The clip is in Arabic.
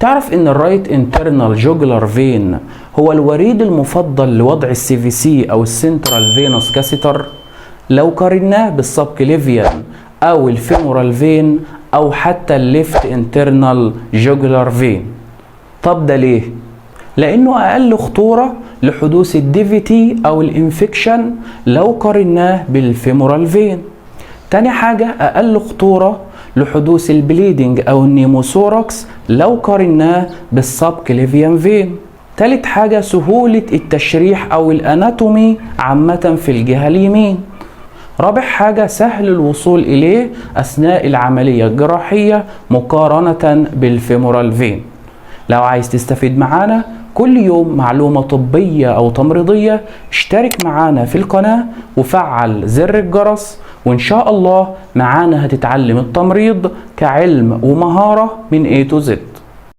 تعرف ان الرايت انترنال جوجلر فين هو الوريد المفضل لوضع السي في سي او السنترال فينوس كاسيتر لو قارناه بالسبكليفيان او الفيمورال فين او حتى الليفت انترنال جوجلر فين. طب ده ليه؟ لانه اقل خطورة لحدوث الديفيتي او الانفكشن لو قارناه بالفيمورال فين. تاني حاجة اقل خطورة لحدوث البليدنج او النيموثوركس لو قارناه بالسبكليفيان فين. تالت حاجة سهولة التشريح او الاناتومي عامة في الجهة اليمين. رابع حاجة سهل الوصول اليه اثناء العملية الجراحية مقارنة بالفيمورال فين. لو عايز تستفيد معانا كل يوم معلومة طبية او تمريضية اشترك معانا في القناة وفعل زر الجرس، وإن شاء الله معانا هتتعلم التمريض كعلم ومهارة من A to Z.